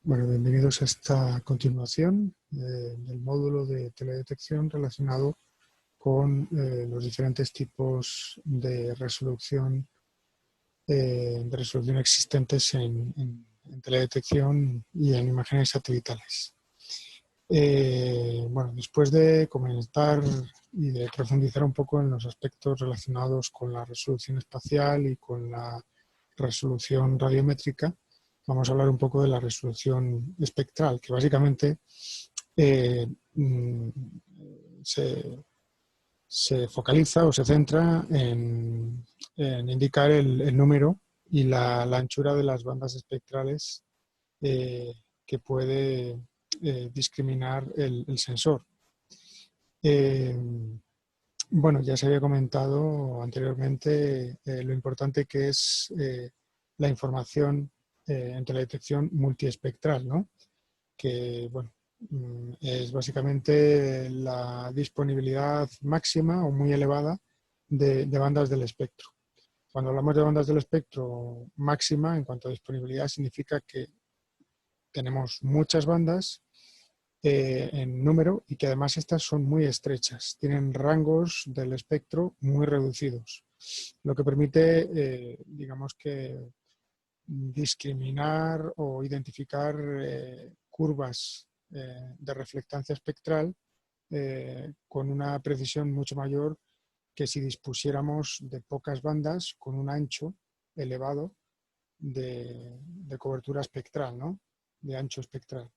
Bueno, bienvenidos a esta continuación del módulo de teledetección relacionado con los diferentes tipos de resolución existentes en teledetección y en imágenes satelitales. Bueno, después de comentar y de profundizar un poco en los aspectos relacionados con la resolución espacial y con la resolución radiométrica, vamos a hablar un poco de la resolución espectral, que básicamente se focaliza o se centra en indicar el número y la anchura de las bandas espectrales que puede discriminar el sensor. Bueno, ya se había comentado anteriormente lo importante que es la información en teledetección multiespectral, ¿no? Que, bueno, es básicamente la disponibilidad máxima o muy elevada de bandas del espectro. Cuando hablamos de bandas del espectro máxima, en cuanto a disponibilidad, significa que tenemos muchas bandas en número y que además estas son muy estrechas, tienen rangos del espectro muy reducidos, lo que permite, digamos que, discriminar o identificar curvas de reflectancia espectral con una precisión mucho mayor que si dispusiéramos de pocas bandas con un ancho elevado de cobertura espectral, ¿no? De ancho espectral.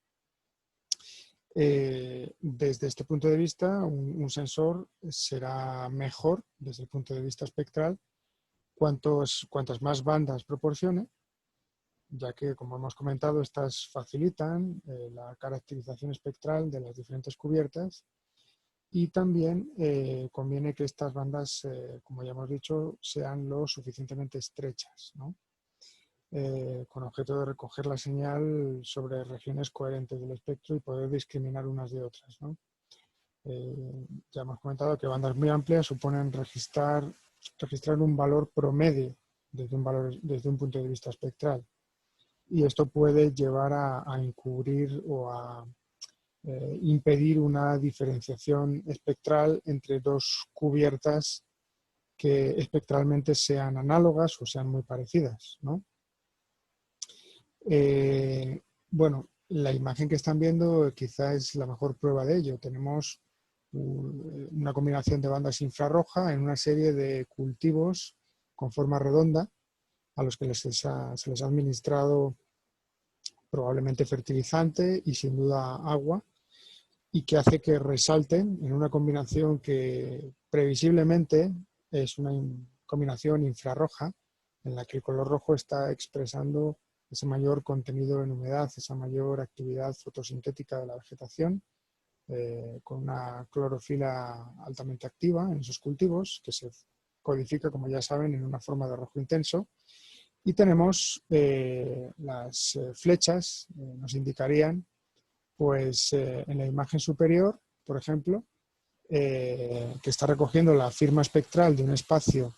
Desde este punto de vista, un sensor será mejor desde el punto de vista espectral cuantas más bandas proporcione, ya que, como hemos comentado, estas facilitan la caracterización espectral de las diferentes cubiertas y también conviene que estas bandas, como ya hemos dicho, sean lo suficientemente estrechas, ¿no? Con objeto de recoger la señal sobre regiones coherentes del espectro y poder discriminar unas de otras, ¿no? Ya hemos comentado que bandas muy amplias suponen registrar un valor promedio desde un punto de vista espectral. Y esto puede llevar a encubrir o a impedir una diferenciación espectral entre dos cubiertas que espectralmente sean análogas o sean muy parecidas, ¿no? Bueno, la imagen que están viendo quizá es la mejor prueba de ello. Tenemos una combinación de bandas infrarroja en una serie de cultivos con forma redonda a los que se les ha administrado probablemente fertilizante y sin duda agua, y que hace que resalten en una combinación que previsiblemente es una combinación infrarroja en la que el color rojo está expresando ese mayor contenido en humedad, esa mayor actividad fotosintética de la vegetación, con una clorofila altamente activa en esos cultivos, que se codifica, como ya saben, en una forma de rojo intenso. Y tenemos las flechas, nos indicarían, pues en la imagen superior, por ejemplo, que está recogiendo la firma espectral de un espacio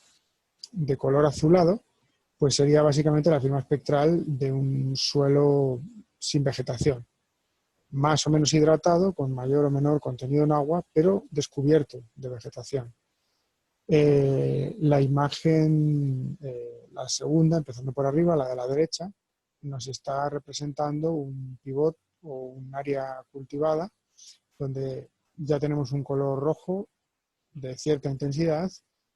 de color azulado, pues sería básicamente la firma espectral de un suelo sin vegetación, más o menos hidratado, con mayor o menor contenido en agua, pero descubierto de vegetación. La imagen, la segunda, empezando por arriba, la de la derecha, nos está representando un pivot o un área cultivada donde ya tenemos un color rojo de cierta intensidad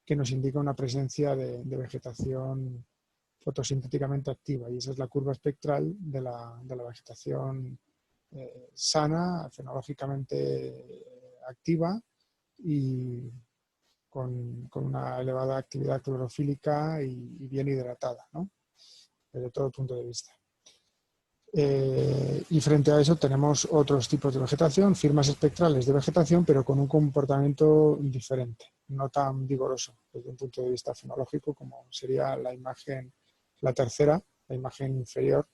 que nos indica una presencia de vegetación fotosintéticamente activa, y esa es la curva espectral de la vegetación sana, fenológicamente activa y con una elevada actividad clorofílica y bien hidratada, ¿no? Desde todo punto de vista. Y frente a eso tenemos otros tipos de vegetación, firmas espectrales de vegetación, pero con un comportamiento diferente, no tan vigoroso desde un punto de vista fenológico como sería la imagen, la tercera, la imagen inferior,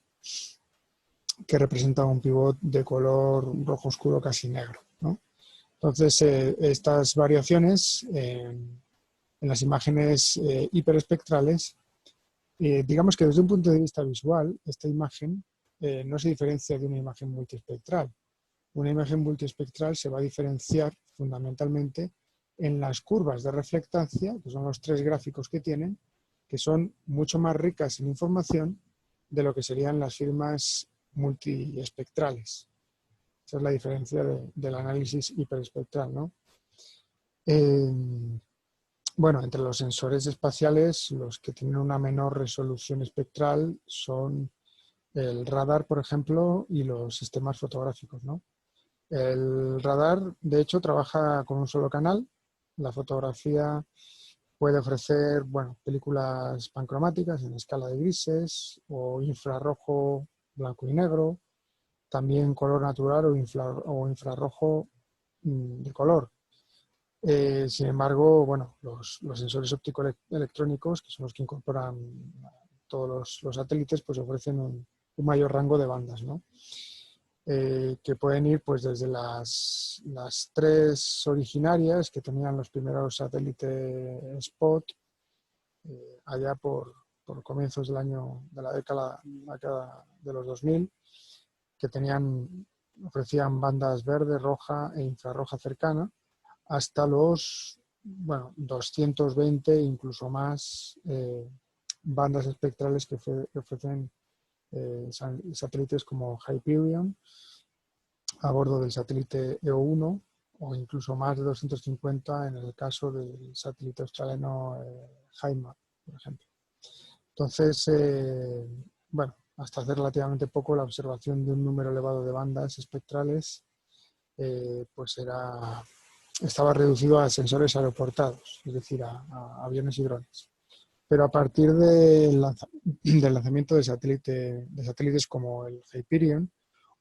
que representa un pivot de color rojo oscuro casi negro, ¿no? Entonces, estas variaciones en las imágenes hiperespectrales, digamos que desde un punto de vista visual, esta imagen no se diferencia de una imagen multiespectral. Una imagen multiespectral se va a diferenciar fundamentalmente en las curvas de reflectancia, que son los 3 gráficos que tienen, que son mucho más ricas en información de lo que serían las firmas multiespectrales. Esa es la diferencia del análisis hiperespectral, ¿no? Bueno, entre los sensores espaciales, los que tienen una menor resolución espectral son el radar, por ejemplo, y los sistemas fotográficos, ¿no? El radar, de hecho, trabaja con un solo canal. La fotografía puede ofrecer, bueno, películas pancromáticas en escala de grises o infrarrojo, blanco y negro, también color natural o infrarrojo de color. Sin embargo, bueno, los sensores óptico-electrónicos, que son los que incorporan todos los satélites, pues ofrecen un mayor rango de bandas, ¿no? Que pueden ir pues desde las 3 originarias que tenían los primeros satélites Spot, allá por comienzos de la década de los 2000, que ofrecían bandas verde, roja e infrarroja cercana, hasta los 220, incluso más, bandas espectrales que ofrecen satélites como Hyperion a bordo del satélite EO1, o incluso más de 250 en el caso del satélite australiano HIMARS, por ejemplo. Entonces, bueno, hasta hace relativamente poco la observación de un número elevado de bandas espectrales pues estaba reducido a sensores aeroportados, es decir, a aviones y drones. Pero a partir del lanzamiento de satélites como el Hyperion,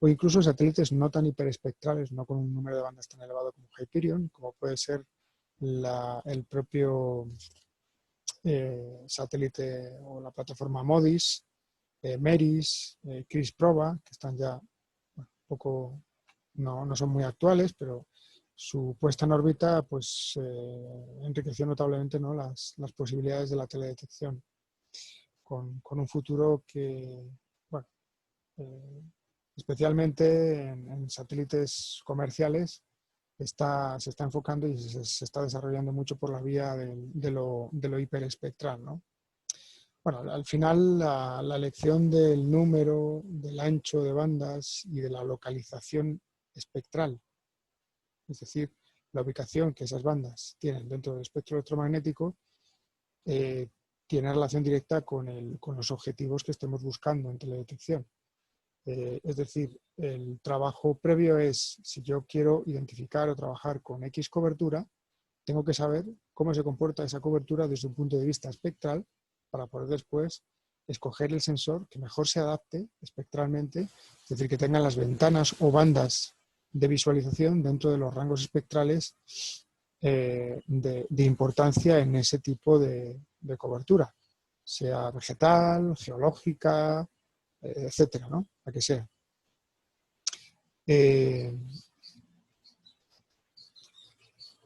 o incluso satélites no tan hiperespectrales, no con un número de bandas tan elevado como Hyperion, como puede ser el propio satélite o la plataforma MODIS, MERIS, CRISPROBA, que están ya un poco, no son muy actuales, pero su puesta en órbita pues, enriqueció notablemente, ¿no?, las posibilidades de la teledetección, con un futuro que, bueno, especialmente en satélites comerciales, se está enfocando y se está desarrollando mucho por la vía de lo hiperespectral, ¿no? Bueno, al final la elección del número, del ancho de bandas y de la localización espectral, es decir, la ubicación que esas bandas tienen dentro del espectro electromagnético, tiene relación directa con los objetivos que estemos buscando en teledetección. Es decir, el trabajo previo es, si yo quiero identificar o trabajar con X cobertura, tengo que saber cómo se comporta esa cobertura desde un punto de vista espectral para poder después escoger el sensor que mejor se adapte espectralmente, es decir, que tenga las ventanas o bandas de visualización dentro de los rangos espectrales de importancia en ese tipo de cobertura, sea vegetal, geológica, etcétera, ¿no? La que sea.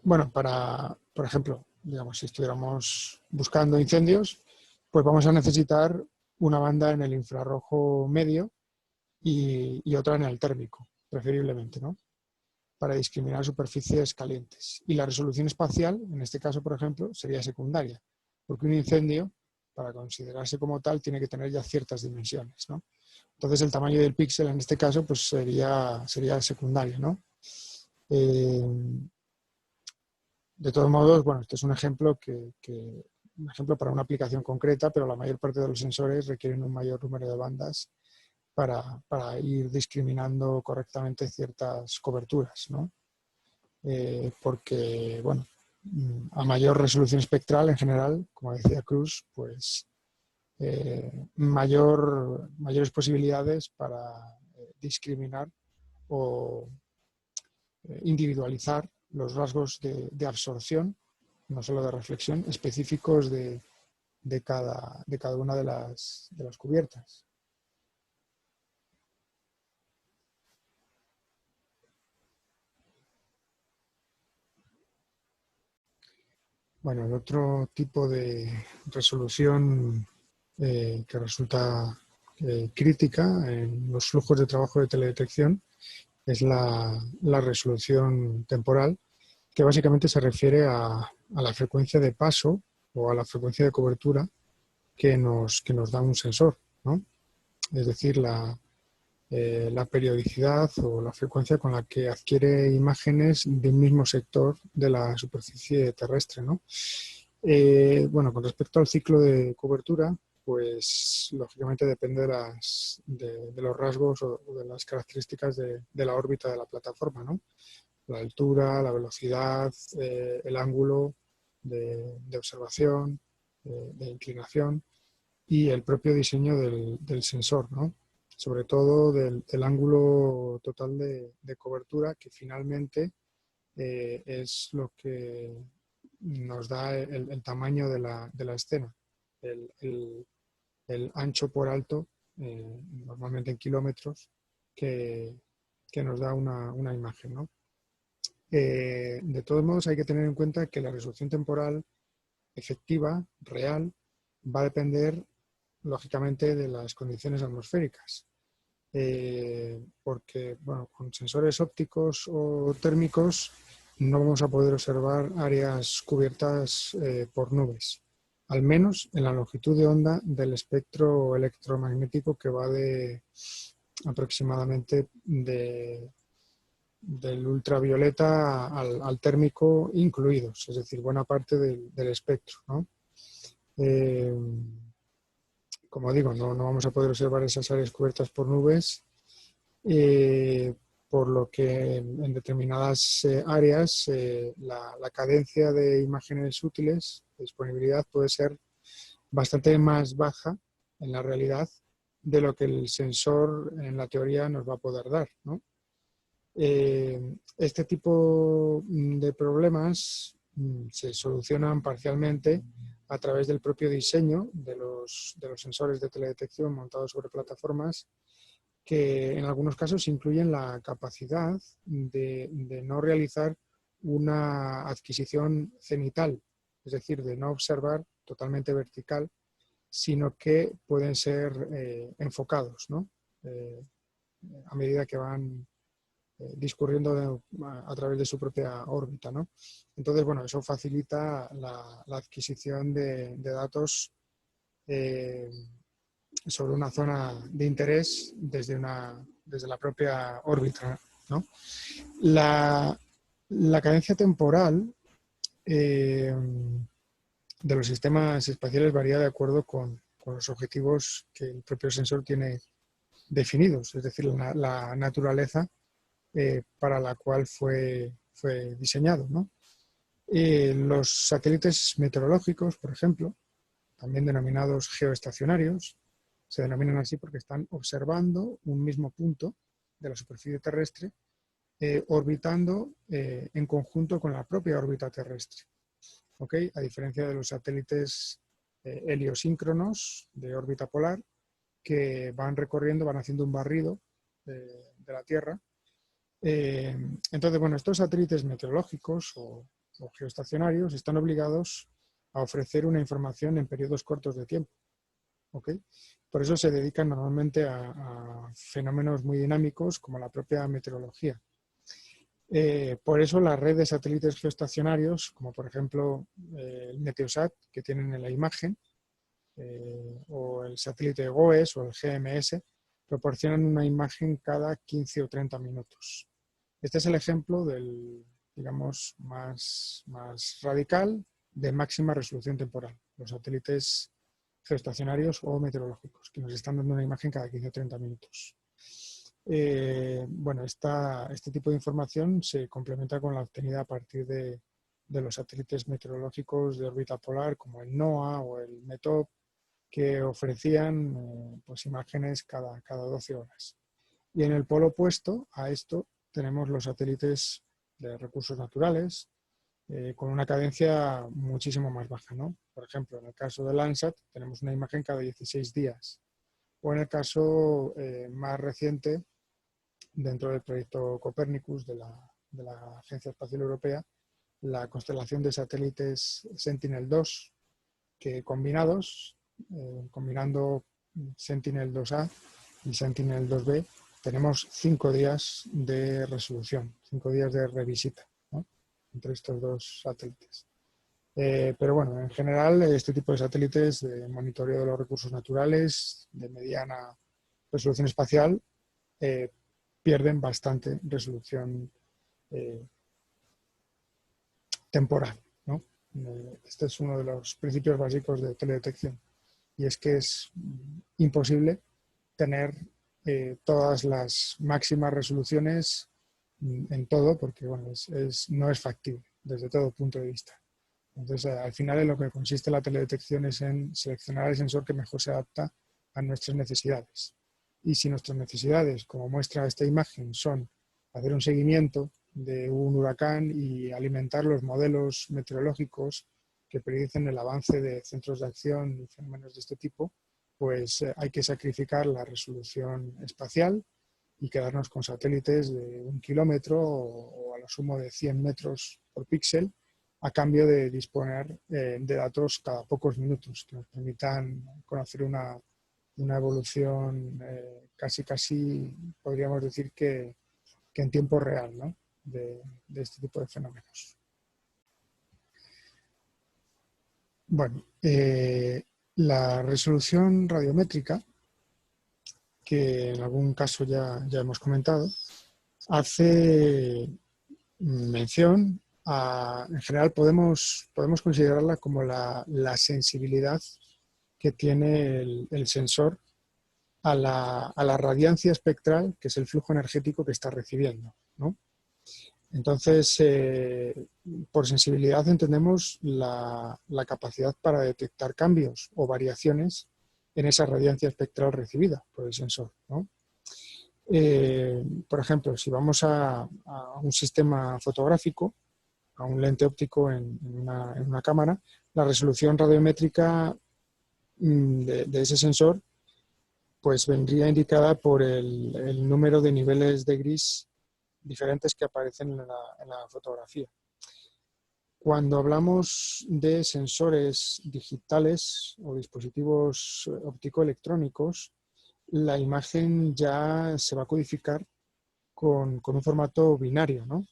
Bueno, por ejemplo, digamos, si estuviéramos buscando incendios, pues vamos a necesitar una banda en el infrarrojo medio y otra en el térmico, preferiblemente, ¿no?, para discriminar superficies calientes. Y la resolución espacial, en este caso, por ejemplo, sería secundaria, porque un incendio, para considerarse como tal, tiene que tener ya ciertas dimensiones, ¿no? Entonces, el tamaño del píxel, en este caso, pues sería secundario, ¿no? De todos modos, bueno, este es un ejemplo un ejemplo para una aplicación concreta, pero la mayor parte de los sensores requieren un mayor número de bandas para ir discriminando correctamente ciertas coberturas, ¿no? Porque, bueno, a mayor resolución espectral en general, como decía Cruz, pues mayores posibilidades para discriminar o individualizar los rasgos de absorción, no solo de reflexión, específicos de cada una de las cubiertas. Bueno, el otro tipo de resolución que crítica en los flujos de trabajo de teledetección es la resolución temporal, que básicamente se refiere a la frecuencia de paso o a la frecuencia de cobertura que nos da un sensor, ¿no? Es decir, la periodicidad o la frecuencia con la que adquiere imágenes de un mismo sector de la superficie terrestre, ¿no? Bueno, con respecto al ciclo de cobertura, pues lógicamente depende de los rasgos o de las características de la órbita de la plataforma, ¿no? La altura, la velocidad, el ángulo de observación, de inclinación y el propio diseño del sensor, ¿no? Sobre todo del ángulo total de cobertura, que finalmente es lo que nos da el tamaño de la escena, el ancho por alto, normalmente en kilómetros, que, que nos da una imagen, ¿no? De todos modos, hay que tener en cuenta que la resolución temporal efectiva, real, va a depender, lógicamente, de las condiciones atmosféricas. Porque, bueno, con sensores ópticos o térmicos no vamos a poder observar áreas cubiertas por nubes, al menos en la longitud de onda del espectro electromagnético, que va de aproximadamente del ultravioleta al térmico incluidos, es decir, buena parte del espectro, ¿no? Como digo, no vamos a poder observar esas áreas cubiertas por nubes, por lo que en determinadas áreas la cadencia de imágenes útiles, de disponibilidad, puede ser bastante más baja en la realidad de lo que el sensor en la teoría nos va a poder dar, ¿no? Este tipo de problemas se solucionan parcialmente a través del propio diseño de los sensores de teledetección montados sobre plataformas, que en algunos casos incluyen la capacidad de no realizar una adquisición cenital, es decir, de no observar totalmente vertical, sino que pueden ser enfocados, ¿no? A medida que van discurriendo a través de su propia órbita, ¿no? Entonces, bueno, eso facilita la adquisición de datos sobre una zona de interés desde la propia órbita, ¿no? La cadencia temporal de los sistemas espaciales varía de acuerdo con los objetivos que el propio sensor tiene definidos, es decir, la naturaleza para la cual fue diseñado, ¿no? Los satélites meteorológicos, por ejemplo, también denominados geoestacionarios, se denominan así porque están observando un mismo punto de la superficie terrestre, orbitando en conjunto con la propia órbita terrestre. ¿Okay? A diferencia de los satélites heliosíncronos de órbita polar, que van recorriendo, van haciendo un barrido de la Tierra. Entonces, bueno, estos satélites meteorológicos o geoestacionarios están obligados a ofrecer una información en periodos cortos de tiempo. ¿Okay? Por eso se dedican normalmente a fenómenos muy dinámicos como la propia meteorología. Por eso la red de satélites geoestacionarios, como por ejemplo el Meteosat que tienen en la imagen, o el satélite GOES o el GMS, proporcionan una imagen cada 15 o 30 minutos. Este es el ejemplo del, digamos, más radical de máxima resolución temporal, los satélites geoestacionarios o meteorológicos, que nos están dando una imagen cada 15 o 30 minutos. Bueno, este tipo de información se complementa con la obtenida a partir de los satélites meteorológicos de órbita polar, como el NOAA o el METOP, que ofrecían pues imágenes cada 12 horas. Y en el polo opuesto a esto tenemos los satélites de recursos naturales, con una cadencia muchísimo más baja, ¿no? Por ejemplo, en el caso de Landsat tenemos una imagen cada 16 días. O en el caso más reciente, dentro del proyecto Copernicus de la Agencia Espacial Europea, la constelación de satélites Sentinel-2, que combinando Sentinel-2A y Sentinel-2B, tenemos 5 días de resolución, 5 días de revisita, ¿no?, entre estos dos satélites. Pero bueno, en general, este tipo de satélites de monitoreo de los recursos naturales de mediana resolución espacial pierden bastante resolución temporal, ¿no? Este es uno de los principios básicos de teledetección, y es que es imposible tener todas las máximas resoluciones en todo, porque bueno, no es factible desde todo punto de vista. Entonces, al final, en lo que consiste la teledetección es en seleccionar el sensor que mejor se adapta a nuestras necesidades. Y si nuestras necesidades, como muestra esta imagen, son hacer un seguimiento de un huracán y alimentar los modelos meteorológicos que predicen el avance de centros de acción y fenómenos de este tipo, pues hay que sacrificar la resolución espacial y quedarnos con satélites de 1 kilómetro o a lo sumo de 100 metros por píxel, a cambio de disponer de datos cada pocos minutos que nos permitan conocer una evolución casi podríamos decir que en tiempo real, ¿no?, de este tipo de fenómenos. Bueno, la resolución radiométrica, que en algún caso ya hemos comentado, hace mención a, en general podemos considerarla como la sensibilidad que tiene el sensor a la radiancia espectral, que es el flujo energético que está recibiendo, ¿no? Entonces, por sensibilidad entendemos la capacidad para detectar cambios o variaciones en esa radiancia espectral recibida por el sensor, ¿no? Por ejemplo, si vamos a un sistema fotográfico, a un lente óptico en una cámara, la resolución radiométrica de ese sensor pues vendría indicada por el número de niveles de gris diferentes que aparecen en la fotografía. Cuando hablamos de sensores digitales o dispositivos óptico-electrónicos, la imagen ya se va a codificar con un formato binario, ¿no?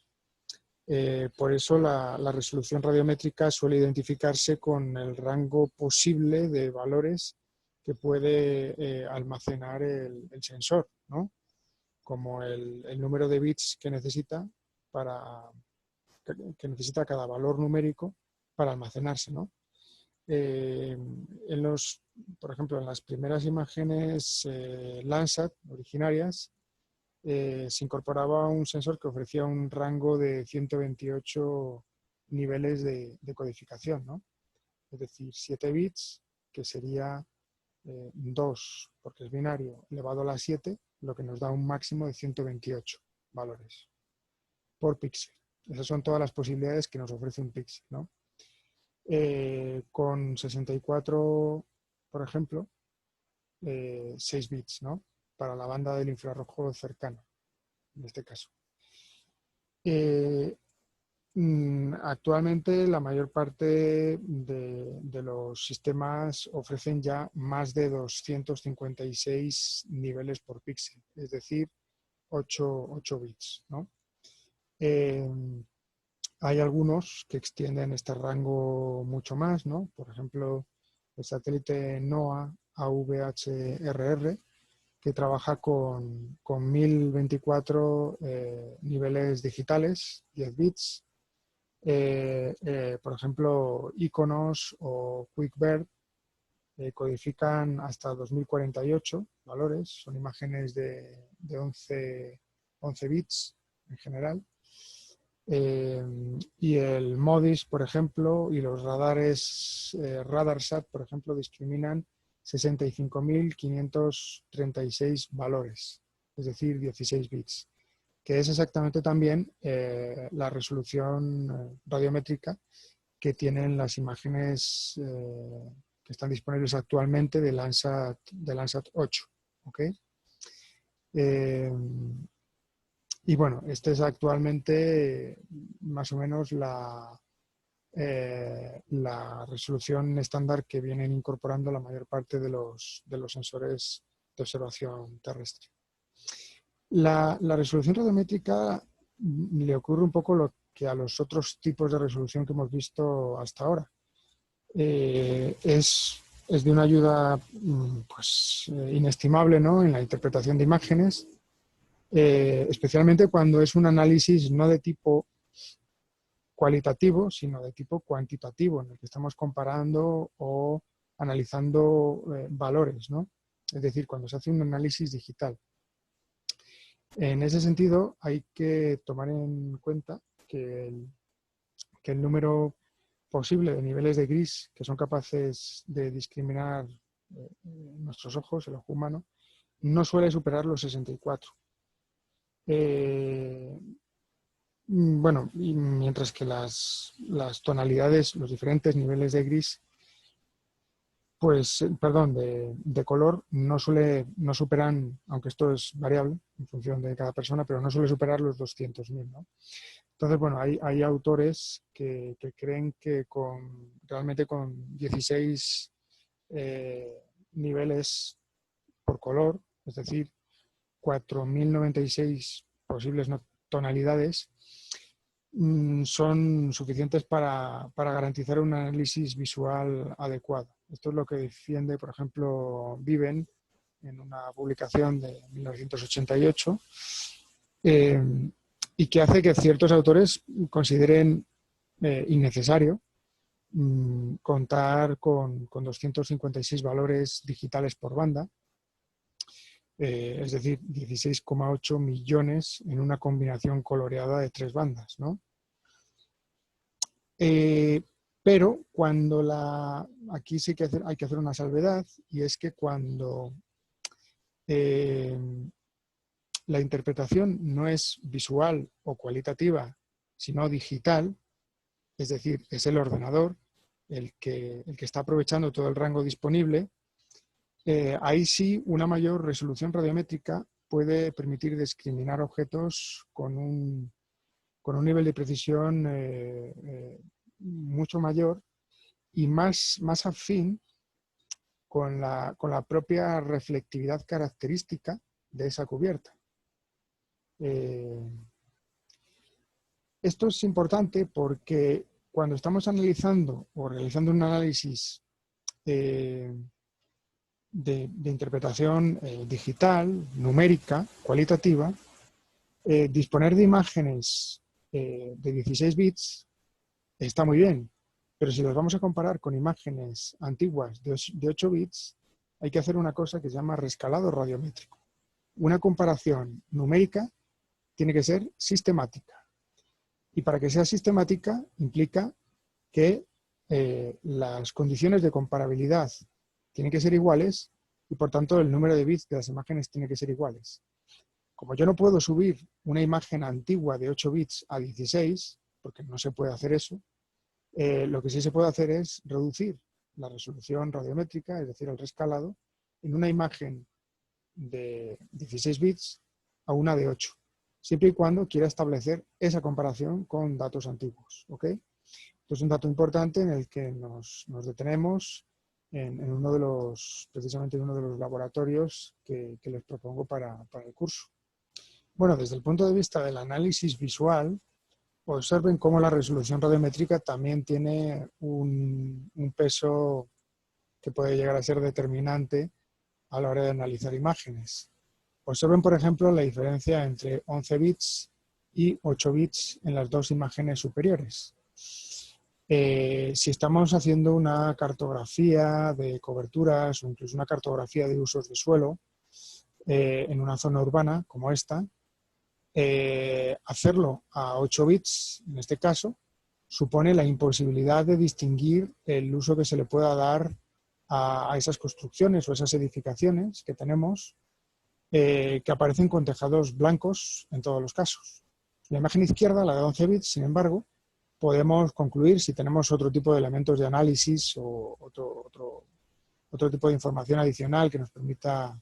Por eso la resolución radiométrica suele identificarse con el rango posible de valores que puede almacenar el sensor, ¿no?, como el número de bits que necesita necesita cada valor numérico para almacenarse, ¿no? Por ejemplo, en las primeras imágenes Landsat originarias, se incorporaba un sensor que ofrecía un rango de 128 niveles de codificación, ¿no? Es decir, 7 bits, que sería 2, porque es binario, elevado a la 7, lo que nos da un máximo de 128 valores por píxel. Esas son todas las posibilidades que nos ofrece un píxel, ¿no? Con 64, por ejemplo, 6 bits, ¿no?, para la banda del infrarrojo cercano, en este caso. Actualmente la mayor parte de los sistemas ofrecen ya más de 256 niveles por píxel, es decir, 8 bits, ¿no? Hay algunos que extienden este rango mucho más, ¿no? Por ejemplo, el satélite NOAA AVHRR, que trabaja con 1024 niveles digitales, 10 bits. Por ejemplo, Iconos o QuickBird codifican hasta 2048 valores, son imágenes de 11 bits en general. Y el MODIS, por ejemplo, y los radares RadarSat, por ejemplo, discriminan 65.536 valores, es decir, 16 bits, que es exactamente también la resolución radiométrica que tienen las imágenes que están disponibles actualmente de Landsat 8. ¿Okay? Y bueno, esta es actualmente más o menos la la resolución estándar que vienen incorporando la mayor parte de los sensores de observación terrestre. La resolución radiométrica le ocurre un poco lo que a los otros tipos de resolución que hemos visto hasta ahora. Es de una ayuda pues, inestimable, ¿no?, en la interpretación de imágenes, especialmente cuando es un análisis no de tipo cualitativo, sino de tipo cuantitativo, en el que estamos comparando o analizando valores, ¿no? Es decir, cuando se hace un análisis digital. En ese sentido, hay que tomar en cuenta que el número posible de niveles de gris que son capaces de discriminar nuestros ojos, el ojo humano, no suele superar los 64. Bueno, y mientras que las tonalidades, los diferentes niveles de gris, pues, perdón, de color, no superan, aunque esto es variable en función de cada persona, pero no suele superar los 200.000, ¿no? Entonces, bueno, hay autores que creen que realmente con 16 niveles por color, es decir, 4.096 posibles tonalidades, son suficientes para garantizar un análisis visual adecuado. Esto es lo que defiende, por ejemplo, Viven en una publicación de 1988, y que hace que ciertos autores consideren innecesario contar con 256 valores digitales por banda, es decir, 16,8 millones en una combinación coloreada de 3 bandas, ¿no? Pero aquí sí que hay que hacer una salvedad, y es que cuando la interpretación no es visual o cualitativa, sino digital, es decir, es el ordenador el que está aprovechando todo el rango disponible, ahí sí una mayor resolución radiométrica puede permitir discriminar objetos con un nivel de precisión mucho mayor y más afín con la propia reflectividad característica de esa cubierta. Esto es importante porque cuando estamos analizando o realizando un análisis de interpretación digital, numérica, cualitativa, disponer de imágenes de 16 bits está muy bien, pero si los vamos a comparar con imágenes antiguas de 8 bits, hay que hacer una cosa que se llama rescalado radiométrico. Una comparación numérica tiene que ser sistemática. Y para que sea sistemática implica que las condiciones de comparabilidad tienen que ser iguales y, por tanto, el número de bits de las imágenes tiene que ser iguales. Como yo no puedo subir una imagen antigua de 8 bits a 16, porque no se puede hacer eso, lo que sí se puede hacer es reducir la resolución radiométrica, es decir, el rescalado, en una imagen de 16 bits a una de 8, siempre y cuando quiera establecer esa comparación con datos antiguos, ¿ok? Esto es un dato importante en el que nos detenemos precisamente en uno de los laboratorios que les propongo para el curso. Bueno, desde el punto de vista del análisis visual, observen cómo la resolución radiométrica también tiene un peso que puede llegar a ser determinante a la hora de analizar imágenes. Observen, por ejemplo, la diferencia entre 11 bits y 8 bits en las dos imágenes superiores. Si estamos haciendo una cartografía de coberturas o incluso una cartografía de usos de suelo en una zona urbana como esta, hacerlo a 8 bits, en este caso, supone la imposibilidad de distinguir el uso que se le pueda dar a esas construcciones o esas edificaciones que tenemos, que aparecen con tejados blancos en todos los casos. La imagen izquierda, la de 11 bits, sin embargo, podemos concluir, si tenemos otro tipo de elementos de análisis o otro tipo de información adicional que nos permita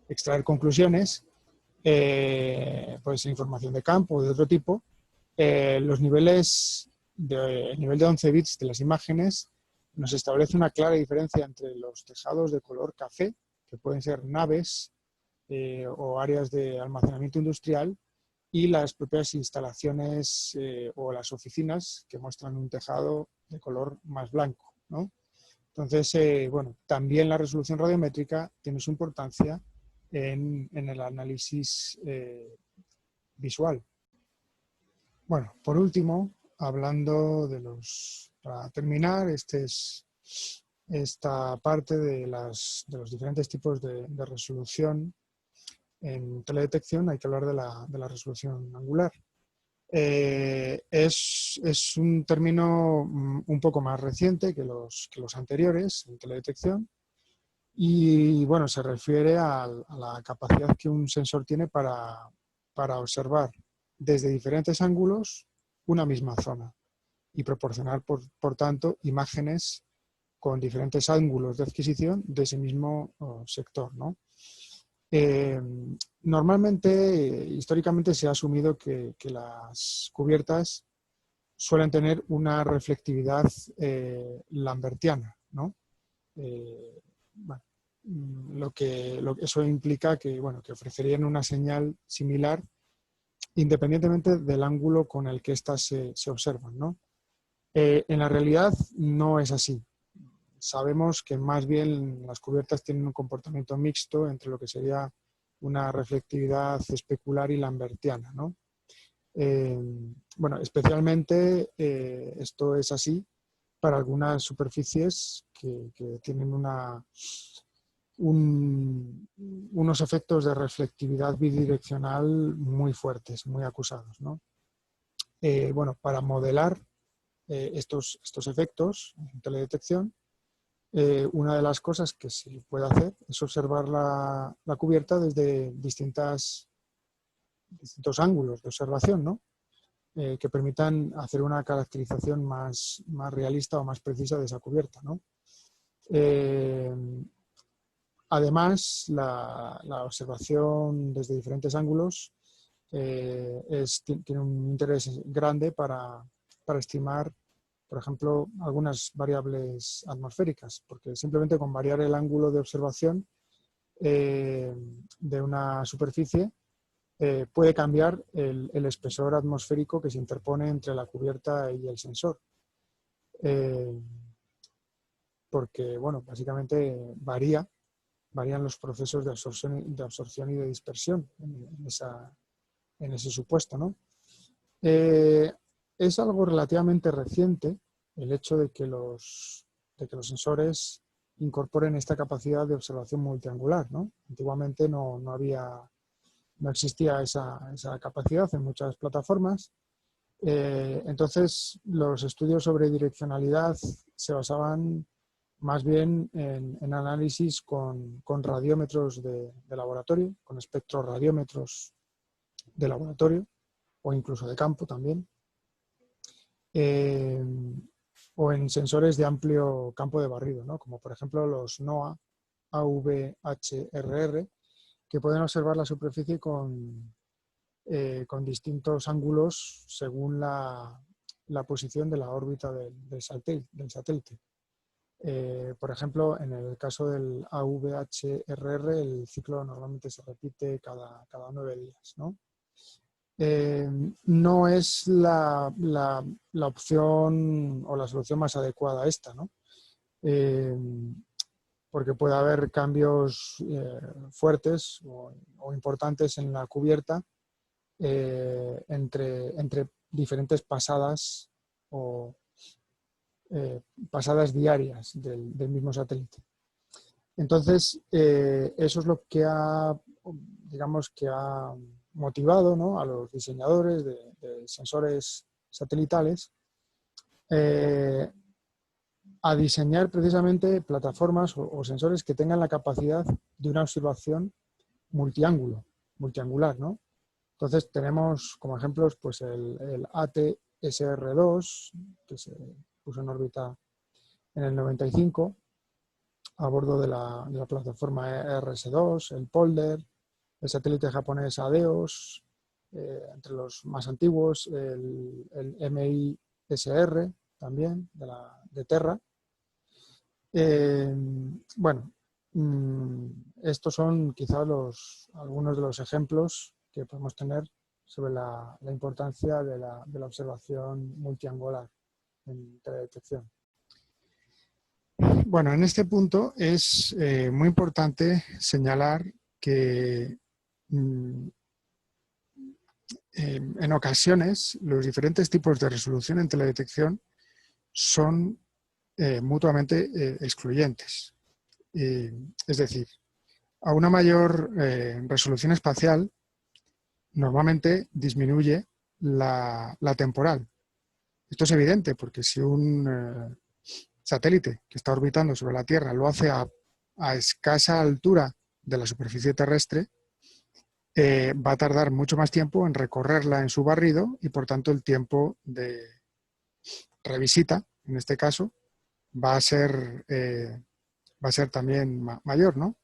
extraer conclusiones, puede ser información de campo o de otro tipo, los niveles el nivel de 11 bits de las imágenes nos establece una clara diferencia entre los tejados de color café, que pueden ser naves o áreas de almacenamiento industrial, y las propias instalaciones o las oficinas que muestran un tejado de color más blanco, ¿no? Entonces, bueno, también la resolución radiométrica tiene su importancia en el análisis visual. Bueno, por último, hablando de para terminar, esta parte de los diferentes tipos de resolución en teledetección, hay que hablar de la resolución angular. Es un término un poco más reciente que los anteriores en teledetección y, bueno, se refiere a la capacidad que un sensor tiene para observar desde diferentes ángulos una misma zona y proporcionar, por tanto, imágenes con diferentes ángulos de adquisición de ese mismo sector, ¿no? Normalmente, históricamente, se ha asumido que las cubiertas suelen tener una reflectividad lambertiana, ¿no? Bueno, eso implica que, bueno, que ofrecerían una señal similar independientemente del ángulo con el que éstas se observan, ¿no? En la realidad no es así. Sabemos que más bien las cubiertas tienen un comportamiento mixto entre lo que sería una reflectividad especular y lambertiana, ¿no? Bueno, especialmente esto es así para algunas superficies que tienen unos efectos de reflectividad bidireccional muy fuertes, muy acusados, ¿no? Bueno, para modelar estos efectos en teledetección, una de las cosas que se puede hacer es observar la cubierta desde distintos ángulos de observación, ¿no? Que permitan hacer una caracterización más realista o más precisa de esa cubierta, ¿no? Además, la observación desde diferentes ángulos tiene un interés grande para estimar, por ejemplo, algunas variables atmosféricas, porque simplemente con variar el ángulo de observación de una superficie puede cambiar el espesor atmosférico que se interpone entre la cubierta y el sensor. Porque, bueno, básicamente varían los procesos de absorción y de dispersión en ese supuesto, ¿no? Es algo relativamente reciente el hecho de que los sensores incorporen esta capacidad de observación multiangular, ¿no? Antiguamente no existía esa capacidad en muchas plataformas. Entonces, los estudios sobre direccionalidad se basaban más bien en análisis con radiómetros de laboratorio, con espectroradiómetros de laboratorio o incluso de campo también, o en sensores de amplio campo de barrido, ¿no? Como por ejemplo los NOAA AVHRR, que pueden observar la superficie con distintos ángulos según la posición de la órbita del satélite. Por ejemplo, en el caso del AVHRR, el ciclo normalmente se repite cada 9 días, ¿no? No es la opción o la solución más adecuada esta, ¿no? Porque puede haber cambios fuertes o importantes en la cubierta entre diferentes pasadas o pasadas diarias del mismo satélite. Entonces, eso es lo que ha motivado, ¿no?, a los diseñadores de sensores satelitales a diseñar precisamente plataformas o sensores que tengan la capacidad de una observación multiangular, ¿no? Entonces tenemos como ejemplos pues el ATSR-2, que se puso en órbita en el 95 a bordo de la plataforma RS-2, el Polder, el satélite japonés ADEOS, entre los más antiguos, el SR también, de Terra. Bueno, estos son quizás algunos de los ejemplos que podemos tener sobre la importancia de la observación multiangular en teledetección. Bueno, en este punto es muy importante señalar que en ocasiones los diferentes tipos de resolución en teledetección son mutuamente excluyentes. Es decir, a una mayor resolución espacial normalmente disminuye la temporal. Esto es evidente porque si un satélite que está orbitando sobre la Tierra lo hace a escasa altura de la superficie terrestre, va a tardar mucho más tiempo en recorrerla en su barrido y por tanto el tiempo de revisita, en este caso, va a ser también mayor, ¿no?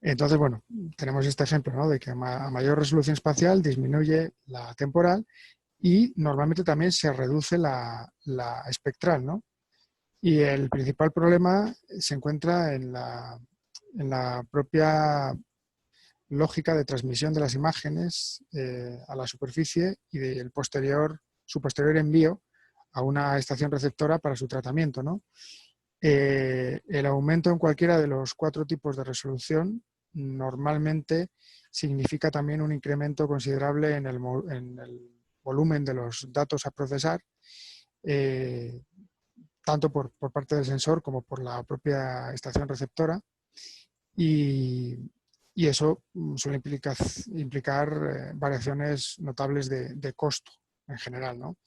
Entonces, bueno, tenemos este ejemplo, ¿no? De que a mayor resolución espacial disminuye la temporal y normalmente también se reduce la espectral, ¿no? Y el principal problema se encuentra en la propia lógica de transmisión de las imágenes a la superficie y su posterior envío a una estación receptora para su tratamiento, ¿no? El aumento en cualquiera de los 4 tipos de resolución normalmente significa también un incremento considerable en el volumen de los datos a procesar, tanto por parte del sensor como por la propia estación receptora, y eso suele implicar variaciones notables de costo en general, ¿no?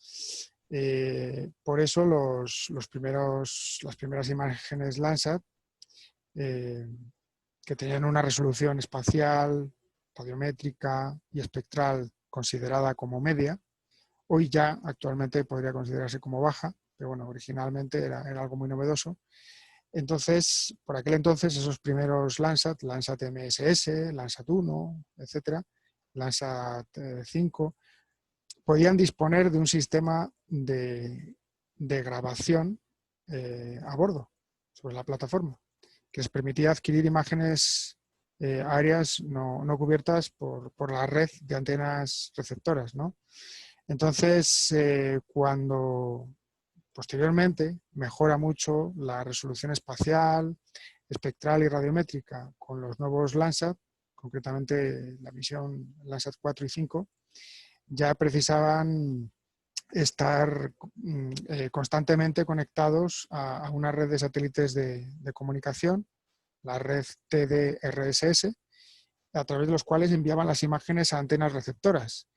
Por eso las primeras imágenes Landsat, que tenían una resolución espacial, radiométrica y espectral considerada como media, hoy ya actualmente podría considerarse como baja, pero bueno, originalmente era algo muy novedoso. Entonces, por aquel entonces, esos primeros Landsat MSS, Landsat 1, etcétera, Landsat 5, podían disponer de un sistema de grabación a bordo, sobre la plataforma, que les permitía adquirir imágenes aéreas no cubiertas por la red de antenas receptoras, ¿no? Entonces, cuando posteriormente mejora mucho la resolución espacial, espectral y radiométrica con los nuevos Landsat, concretamente la misión Landsat 4 y 5, ya precisaban estar constantemente conectados a una red de satélites de comunicación, la red TDRSS, a través de los cuales enviaban las imágenes a antenas receptoras.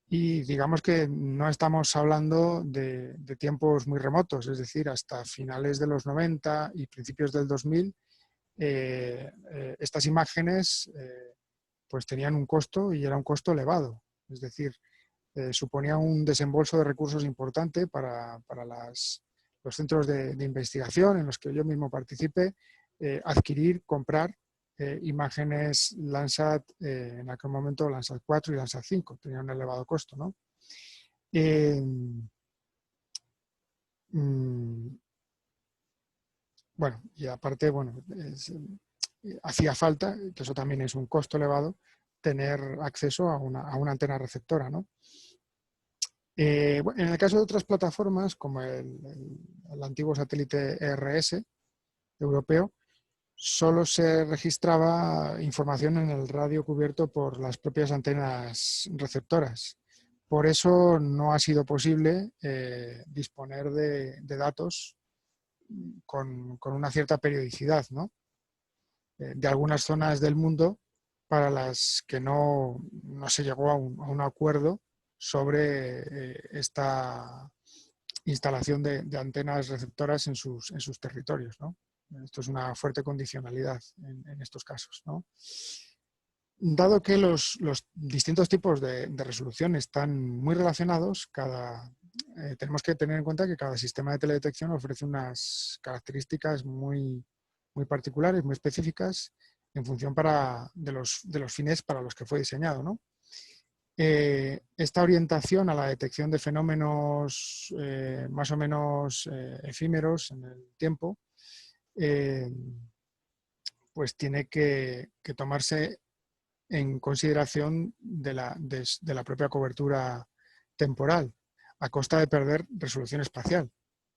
Y digamos que no estamos hablando de tiempos muy remotos, es decir, hasta finales de los 90 y principios del 2000, estas imágenes pues tenían un costo y era un costo elevado. Es decir, suponía un desembolso de recursos importante para los centros de investigación en los que yo mismo participé, adquirir, comprar imágenes Landsat, en aquel momento Landsat 4 y Landsat 5, tenían un elevado costo, ¿no? Bueno, y aparte, bueno, hacía falta, que eso también es un costo elevado, tener acceso a una antena receptora, ¿no? En el caso de otras plataformas, como el antiguo satélite ERS europeo, solo se registraba información en el radio cubierto por las propias antenas receptoras. Por eso no ha sido posible disponer de datos con una cierta periodicidad, ¿no? De algunas zonas del mundo para las que no se llegó a un acuerdo sobre esta instalación de antenas receptoras en sus territorios, ¿no? Esto es una fuerte condicionalidad en estos casos, ¿no? Dado que los distintos tipos de resolución están muy relacionados, tenemos que tener en cuenta que cada sistema de teledetección ofrece unas características muy particulares, muy específicas, en función de los fines para los que fue diseñado, ¿no? Esta orientación a la detección de fenómenos más o menos efímeros en el tiempo, pues tiene que tomarse en consideración de la propia cobertura temporal, a costa de perder resolución espacial,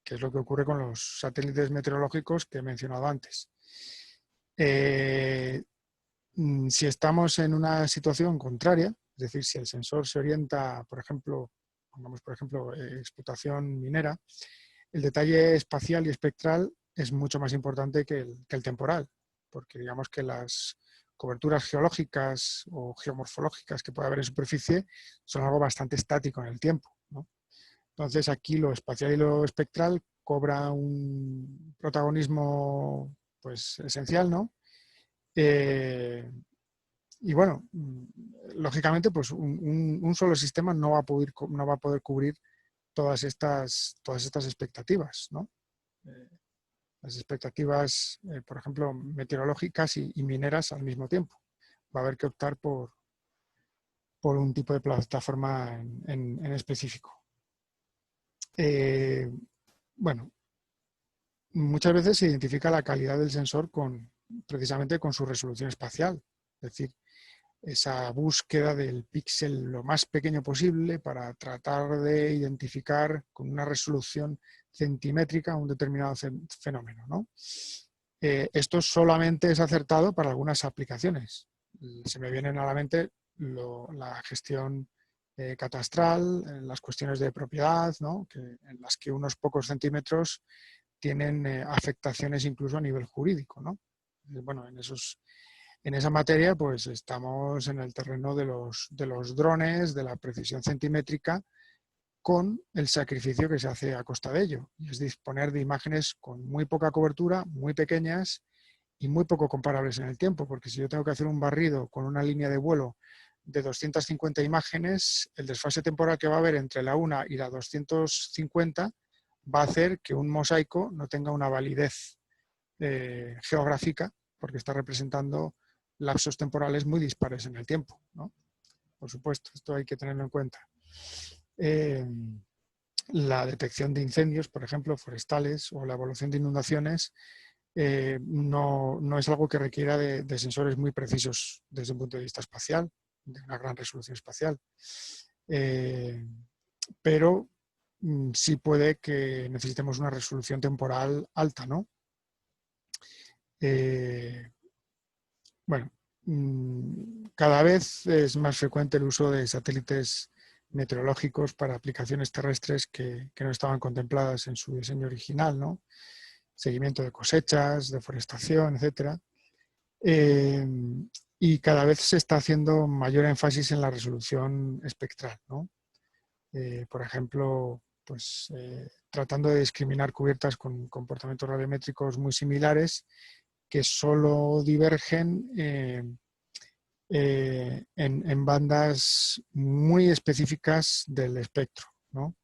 que es lo que ocurre con los satélites meteorológicos que he mencionado antes. Si estamos en una situación contraria, es decir, si el sensor se orienta, por ejemplo, pongamos por ejemplo explotación minera, el detalle espacial y espectral es mucho más importante que el temporal, porque digamos que las coberturas geológicas o geomorfológicas que puede haber en superficie son algo bastante estático en el tiempo, ¿no? Entonces aquí lo espacial y lo espectral cobra un protagonismo pues esencial, ¿no? Y bueno, lógicamente pues un solo sistema no va a poder cubrir todas estas expectativas, ¿no? Las expectativas, por ejemplo, meteorológicas y mineras al mismo tiempo. Va a haber que optar por un tipo de plataforma en específico. Bueno, muchas veces se identifica la calidad del sensor precisamente con su resolución espacial, es decir, esa búsqueda del píxel lo más pequeño posible para tratar de identificar con una resolución centimétrica un determinado fenómeno, ¿no? Esto solamente es acertado para algunas aplicaciones. Se me vienen a la mente la gestión catastral, las cuestiones de propiedad, ¿no? En las que unos pocos centímetros tienen afectaciones incluso a nivel jurídico, ¿no? Bueno, en esa materia pues estamos en el terreno de los drones, de la precisión centimétrica, con el sacrificio que se hace a costa de ello, y es disponer de imágenes con muy poca cobertura, muy pequeñas y muy poco comparables en el tiempo, porque si yo tengo que hacer un barrido con una línea de vuelo de 250 imágenes, el desfase temporal que va a haber entre la 1 y la 250 va a hacer que un mosaico no tenga una validez geográfica, porque está representando lapsos temporales muy dispares en el tiempo, ¿no? Por supuesto, esto hay que tenerlo en cuenta. La detección de incendios, por ejemplo, forestales, o la evaluación de inundaciones, no es algo que requiera de sensores muy precisos desde un punto de vista espacial, de una gran resolución espacial. Pero sí puede que necesitemos una resolución temporal alta, ¿no? Bueno, cada vez es más frecuente el uso de satélites meteorológicos para aplicaciones terrestres que no estaban contempladas en su diseño original, ¿no? Seguimiento de cosechas, deforestación, etc. Y cada vez se está haciendo mayor énfasis en la resolución espectral, ¿no? Por ejemplo, pues, tratando de discriminar cubiertas con comportamientos radiométricos muy similares que solo divergen en bandas muy específicas del espectro, ¿no?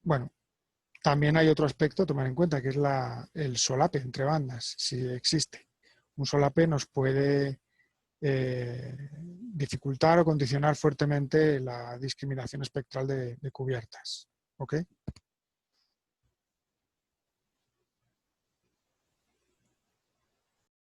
Bueno, también hay otro aspecto a tomar en cuenta, que es el solape entre bandas, si existe. Un solape nos puede dificultar o condicionar fuertemente la discriminación espectral de cubiertas, ¿ok?